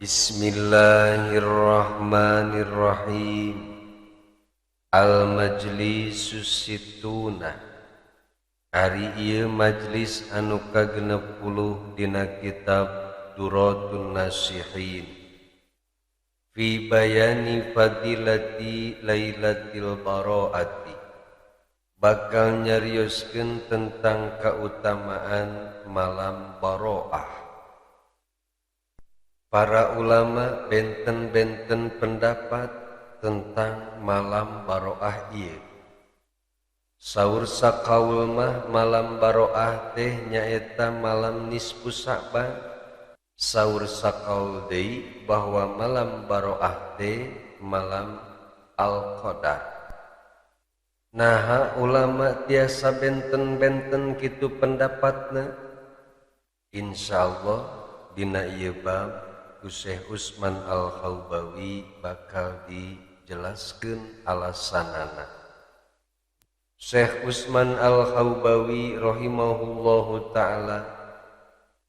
Bismillahirrahmanirrahim. Al-majlisus situna. Ari ieu majlis anu ka-60 dina kitab Duratun Nasihin fi bayani fadilati Lailatul Bara'ati, bakal nyarioskeun tentang keutamaan malam Bara'ah. Para ulama benten-benten pendapat tentang malam Bara'ah ieu. Saur sakaul mah malam Bara'ah teh nyaeta malam nisfu Sa'ban. Saur sakaul deui bahwa malam Bara'ah teh malam Al-Qadar. Naha ulama tiasa benten-benten kitu pendapatna. Insyaallah dina ieu bab ku Syekh Utsman Al-Khawbawi bakal dijelaskeun alasanana. Syekh Utsman Al-Khawbawi rahimahullahu ta'ala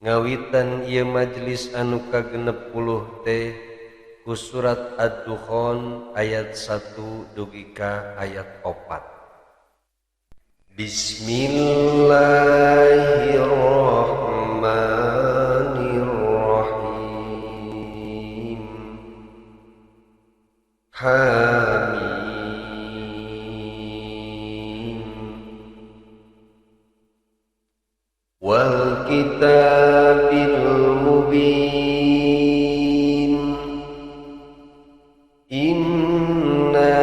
ngawitan ieu majlis anu ka-60 teh ku surat Ad-Dukhan ayat 1 dugi ka ayat 4. Bismillahirrahmanirrahim. Hamim. Wal kitabil mubin. Inna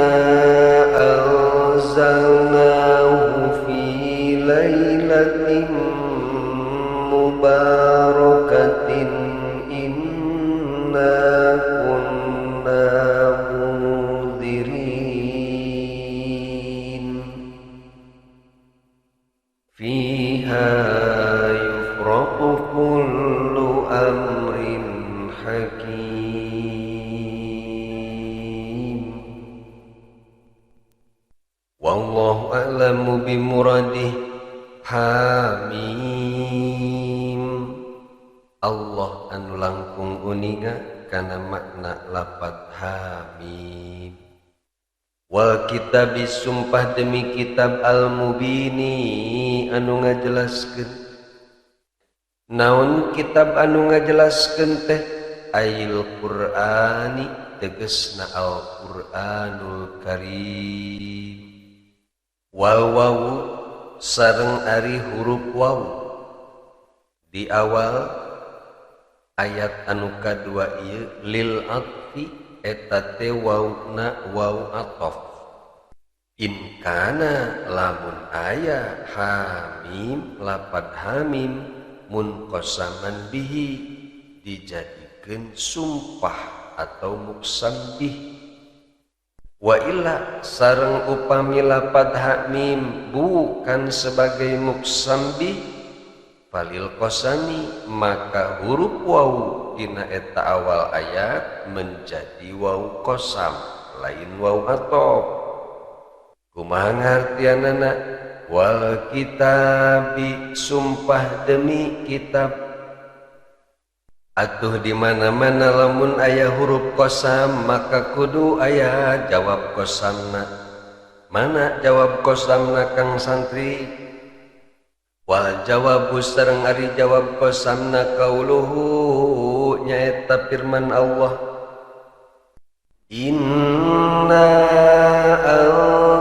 anzalnahu fi lailatin mubarakatin. Inna kunna munzirin. Fiha yufraqu kullu amrin hakim. Wallahu a'lamu bimuradih. Hamim. Allah anu langkung uninga kana makna lafaz hamim. Wal kitabi sumpah demi kitab al-mubini anu ngajelaskeun. Naon kitab anu ngajelaskeun teh? Ail Qur'ani, tegasna Al-Qur'anul Karim. Wal wawu sareng ari huruf waw di awal ayat anu kadua ieu lil atfi eta teh wawna waw atof. In kana lamun aya hamim lapad hamim munqasaman bihi dijadikeun sumpah atau muqsam bih. Wa illa sareng upami lapad hamim bukan sebagai muqsam bih falil qasami maka huruf waw dina eta awal ayat menjadi waw qasam lain waw atof. Kumaha ngartianana? Wal kitabi sumpah demi kitab. Atuh di mana-mana lamun aya huruf qasam maka kudu aya jawab qasamna. Mana jawab qasamna Kang Santri? Wal jawabu sareng ari jawab qasamna qauluhu nyaeta firman Allah. Inna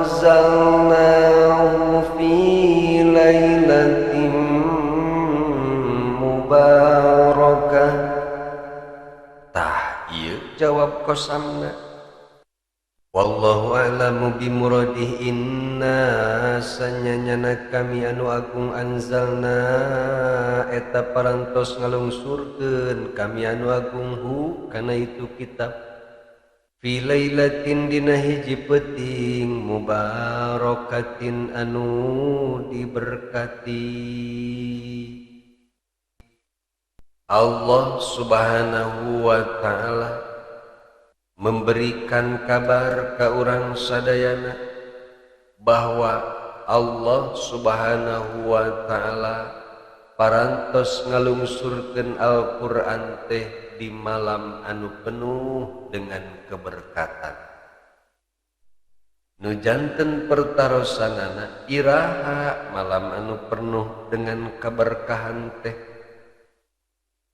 anzalnahu fi lailatin mubarakah. Tah ieu jawab qasamna. Wallahu a'lamu bimuradih. Inna sanyanyana kami anu agung anzalna eta parantos ngalungsurkeun kami anu agung hu kana itu kitab fi lailatin dina hiji peuting mubarakatin anu diberkati. Allah subhanahu wa ta'ala memberikan kabar ka urang sadayana bahwa Allah subhanahu wa ta'ala parantos ngalungsurkeun Al-Qur'an teh di malam anu penuh dengan keberkatan. Nu janten pertarosanana iraha malam anu penuh dengan keberkahan teh.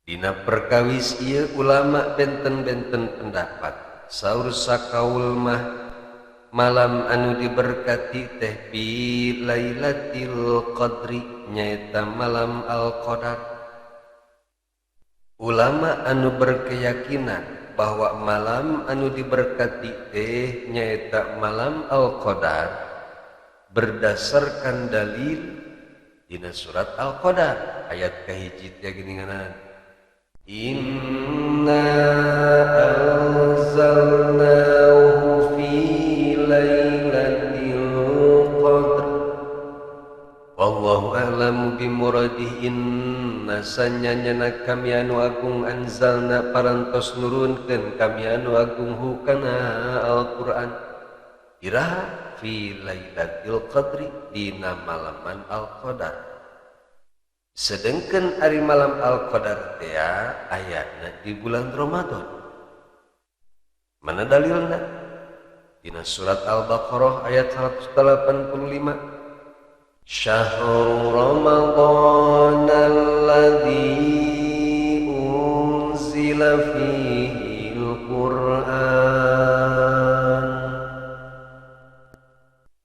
Dina perkawis ieu ulama benten-benten pendapat. Saur sakaul mah malam anu diberkati teh bi Lailatul Qadri nyaeta malam Al-Qadar. Ulama anu berkeyakinan bahwa malam anu diberkati teh nyaeta malam Al-Qadar berdasarkan dalil dina surat Al-Qadar ayat kahiji teh geuninganan inna anzalnahu fi lailatul qadr wallahu a'lamu bimuradihi inna sanyana kami anu agung anzalna parantos nurunkeun kami anu agung hukana Al-Qur'an iraha fi lailatul qadri dina malaman Al-Qadar. Sedengkeun ari malam Al-Qadar teh ayatna di bulan Ramadan. Mana dalilna? Dina surat Al-Baqarah ayat 185. Syahrul Ramadan alladzi unzila fihi al-Qur'an.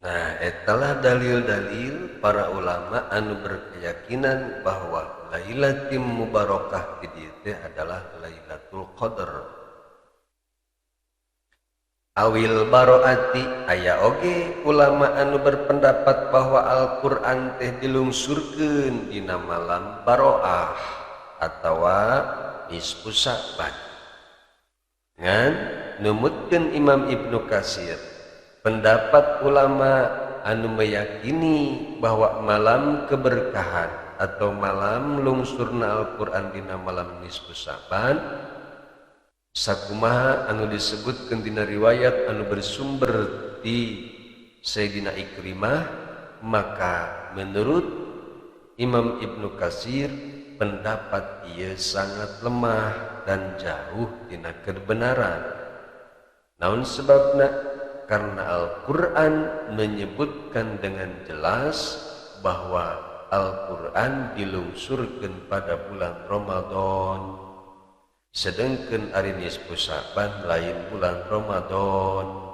Nah, etalah dalil-dalil para ulama anu berkeyakinan bahwa Lailatul Mubarakah di dieu teh adalah Lailatul Qadar. Awil baroati aya oge ulama anu berpendapat bahwa Al-Qur'an teh dilungsurkeun dina malam Baroah atawa nisfu Sya'ban. Ngan numutkeun Imam Ibnu Katsir pendapat ulama anu meyakini bahwa malam keberkahan atau malam lungsurna Al-Qur'an dina malam nisfu Sya'ban sakumaha anu disebutkeun dina riwayat anu bersumber di Sayyidina Ikrimah, maka menurut Imam Ibnu Katsir pendapat ieu sangat lemah dan jauh dina kebenaran. Naon sebabna? Karena Al-Qur'an menyebutkan dengan jelas bahwa Al-Qur'an dilungsurkeun pada bulan Ramadan. Sedengkeun ari nisfu Sya'ban lain bulan Ramadan.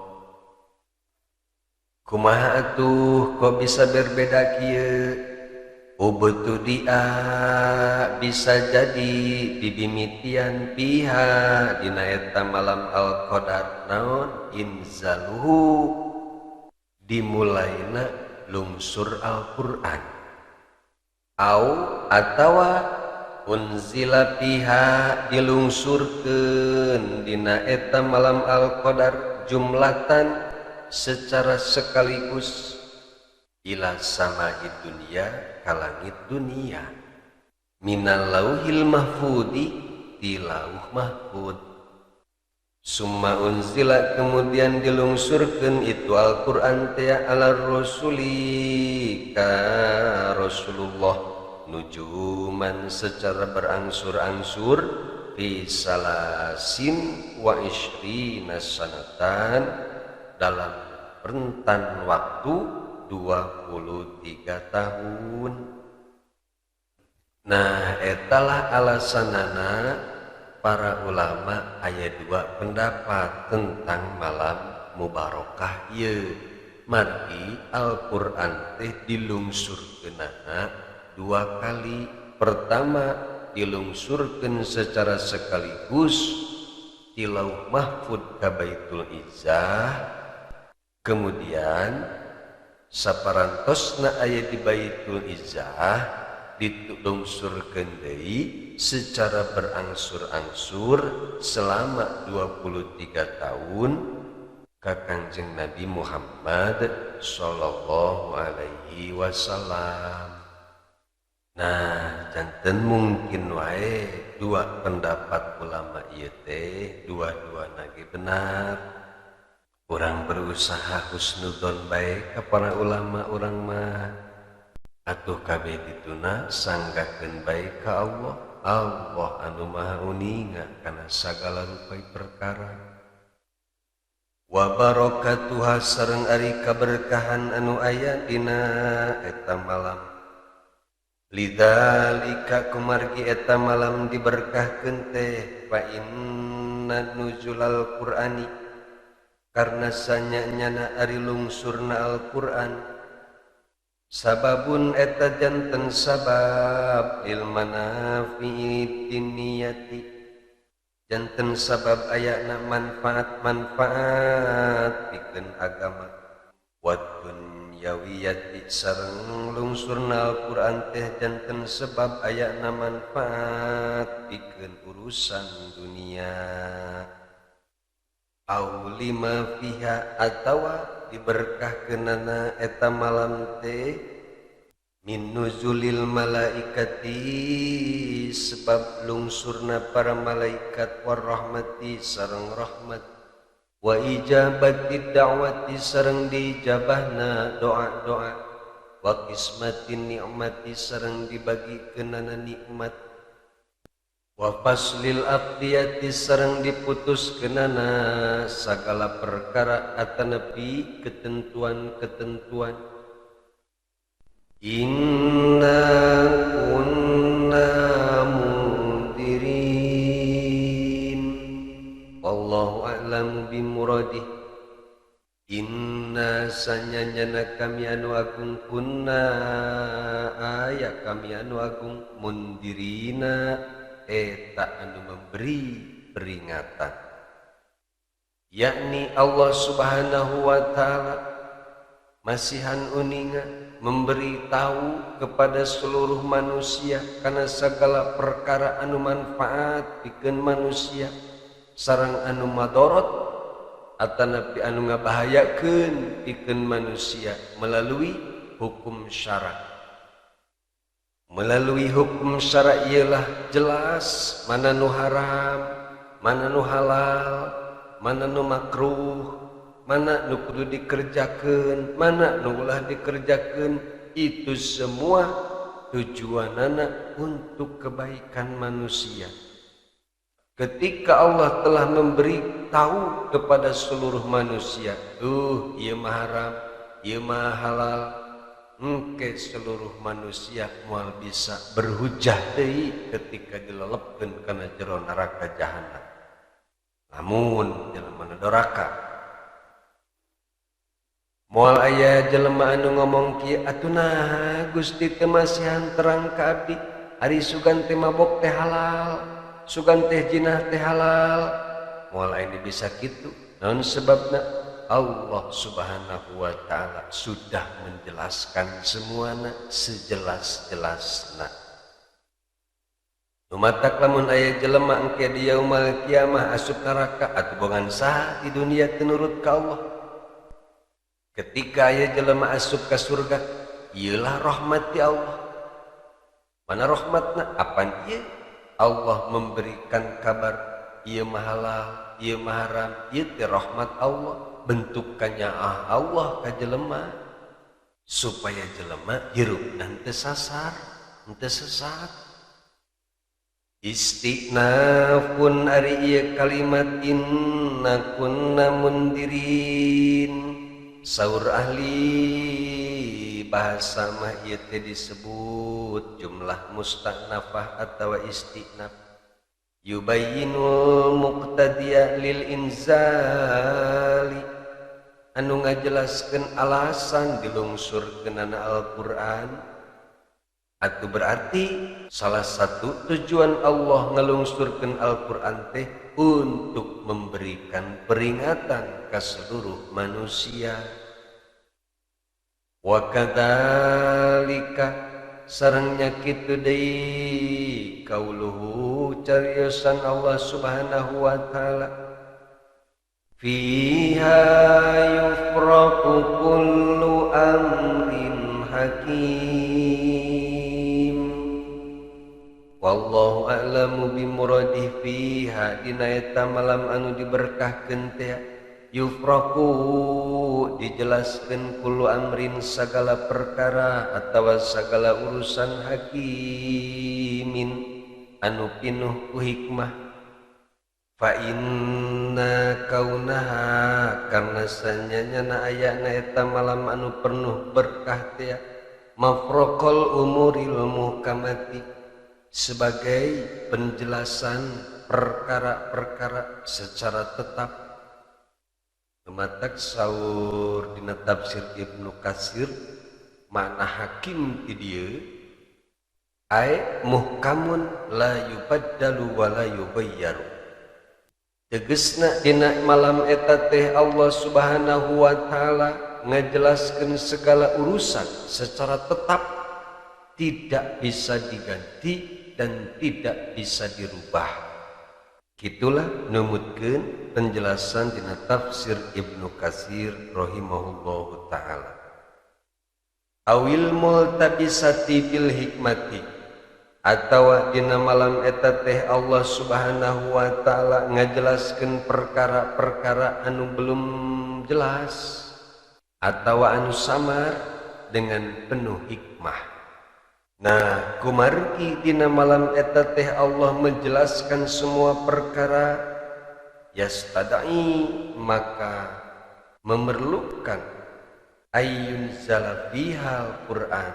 Kumaha atuh kok bisa berbeda kieu? Ubetu dia bisa jadi dibimitian piha dina eta malam Al-Qadar naon inzaluhu dimulaina lungsur Al-Qur'an au atawa unzila piha dilungsurkeun dina eta malam Al-Qadar jumlatan secara sekaligus ila sama'i dunia ka langit dunia minal lauhil mahfudi di lauh mahfud summa unzila kemudian dilungsurkeun itu Al-Qur'an teh ala rasuli ka Rasulullah nujuman secara berangsur-angsur fi salasin wa ishrina sanatan dalam rentan waktu 23 tahun. Nah, etalah alasanana para ulama aya dua pendapat tentang malam mubarakah ieu. Margi Al-Qur'an teh dilungsurkeunana dua kali. Pertama dilungsurkeun secara sekaligus di Lauh Mahfud ka Baitul Izzah. Kemudian saparantosna aya di Baitul Izzah ditulungsurkeun deui secara berangsur-angsur selama 23 tahun ka Kangjeng Nabi Muhammad sallallahu alaihi wasallam. Nah, janten mungkin wae dua pendapat ulama ieu teh dua-duana ge benar. Urang berusaha husnudzon baik ka para ulama urang mah atuh kabeh dituna sanggakeun bae ka Allah. Allah anu maha uninga kana sagala rupai perkara. Wa barakatuha sareng ari kaberkahan anu aya dina eta malam. Lidzalika kumargi eta malam diberkahkeun teh fa inna nuzulal qur'ani karna sanyanyana ari lungsurna Al-Qur'an sababun eta janten sabab lil manafi'i tinniyati janten sabab ayana manfaat-manfaat pikeun agama wa dunyawiyati sareng lungsurna Al-Qur'an teh janten sebab ayana manfaat pikeun urusan dunia au lima fiha atawa diberkahkeunana eta malam teh min nuzulil malaikati sebab lungsurna para malaikat war rahmati sareng rahmat wa ijabati da'wati sareng dijabahna doa-doa wa qismatin ni'mati sareng dibagikeunana nikmat wa faslil aqdiyati sareng diputuskeunana sagala perkara atanepi ketentuan-ketentuan. Inna kunna mundirin wallahu a'lamu bimuradih. Inna sanyanyana kami anu agung kunna aya kami anu agung mundirina eta anu memberi peringatan, yakni Allah subhanahu wa ta'ala masihan uninga memberi tahu kepada seluruh manusia karena segala perkara anu manfaat pikeun manusia sareng anu madorot atanapi anu ngabahayakeun pikeun manusia melalui hukum syara. Melalui hukum syara ialah jelas mana nu haram, mana nu halal, mana nu makruh, mana nu kudu dikerjakeun, mana nu ulah dikerjakeun. Itu semua tujuanana untuk kebaikan manusia. Ketika Allah telah memberi tahu kepada seluruh manusia, ieu mah haram, ieu mah halal, engke seluruh manusia moal bisa berhujah deui ketika dilelepkeun kana jero neraka jahanam. Lamun jelema doraka moal aya jelema anu ngomong kieu atuh Gusti teh masihan terang ka abdi ari sugan teh mabok teh halal, sugan teh jinah teh halal. Moal aya bisa kitu naon sebabna? Allah subhanahu wa ta'ala sudah menjelaskan semuanya sejelas-jelasna. Numatak lamun aya jelema engke di yaumul kiamah asup neraka atuh bogan saha di dunia teu nurut ka Allah. Ketika aya jelema asup ka surga, ieulah rahmat ti Allah. Mana rahmatna? Apan ieu? Allah memberikan kabar ieu mah halal, ieu mah haram, ieu teh rahmat Allah. Bentukannya Allah ka jelema supaya jelema hirup henteu sasar, henteu sesat. Istinafun ari ieu kalimat inna kunna mundirin saur ahli bahasa mah ieu teh disebut jumlah mustanafah atawa istinaf yubayyinul muqtadiya lil inzali anu ngajelaskeun alasan dilungsurkeunana Al-Qur'an. Atuh berarti salah satu tujuan Allah ngalungsurkeun Al-Qur'an teh untuk memberikan peringatan ke seluruh manusia. Wa kadzalika sarengnya kitu deui kauluhu cariosan Allah subhanahu wa ta'ala fiha yufraqu kullu amrin hakim wallahu a'lamu bimuradih fiha dina eta malam anu diberkahkeun teh yufraku dijelaskan kulu amrin segala perkara atau segala urusan hakimin anu pinuh ku hikmah fa inna kaunaha karna sanyana ayana eta malam anu penuh berkah teh mafraqal umuril muhkamati sebagai penjelasan perkara-perkara secara tetap. Matak saur dina tafsir Ibnu Katsir makna hakim ti dieu ai muhkamun la yubaddalu wa la yubayyaru. Tegesna dina malam eta teh Allah Subhanahu wa taala ngajelaskeun segala urusan secara tetap, tidak bisa diganti dan tidak bisa dirubah. Gitulah numutkeun penjelasan dina tafsir Ibnu Katsir rahimahullahu taala. Awil multabisati bil hikmati atawa dina malam eta teh Allah Subhanahu wa taala ngajelaskeun perkara-perkara anu belum jelas atawa anu samar dengan penuh hikmah. Nah, kumargi dina malam eta teh Allah menjelaskan semua perkara yastadai maka memerlukan ayun zalafihal Quran.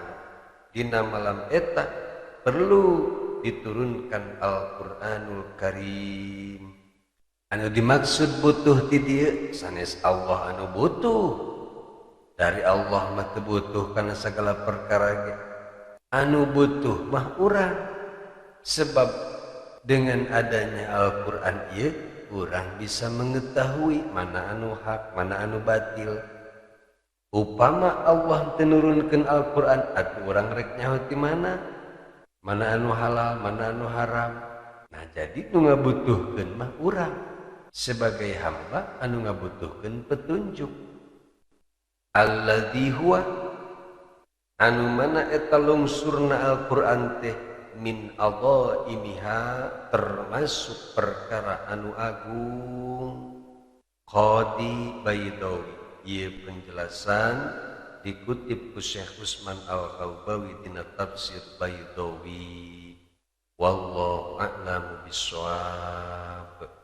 Dina malam eta perlu diturunkan Al-Qur'anul Karim. Anu dimaksud butuh ti dieu sanes Allah anu butuh. Dari Allah mah teu butuh kana segala perkara ge. Anu butuh mah urang, sebab dengan adanya Al-Quran ieu urang bisa mengetahui mana anu hak, mana anu batil. Upama Allah tenurunkeun Al-Quran, atuh urang rek nyaho ti mana anu halal, mana anu haram. Nah jadi nu ngabutuhkeun mah urang sebagai hamba anu ngabutuhkeun petunjuk. Alladzi huwa anu mana eta lungsurna Al-Qur'an teh min adhaimiha termasuk perkara anu agung. Qadi Baydawi ieu penjelasan dikutip ku Syekh Utsman Al-Qalbawi dina tafsir Baydawi. Wallahu a'lamu bissawab.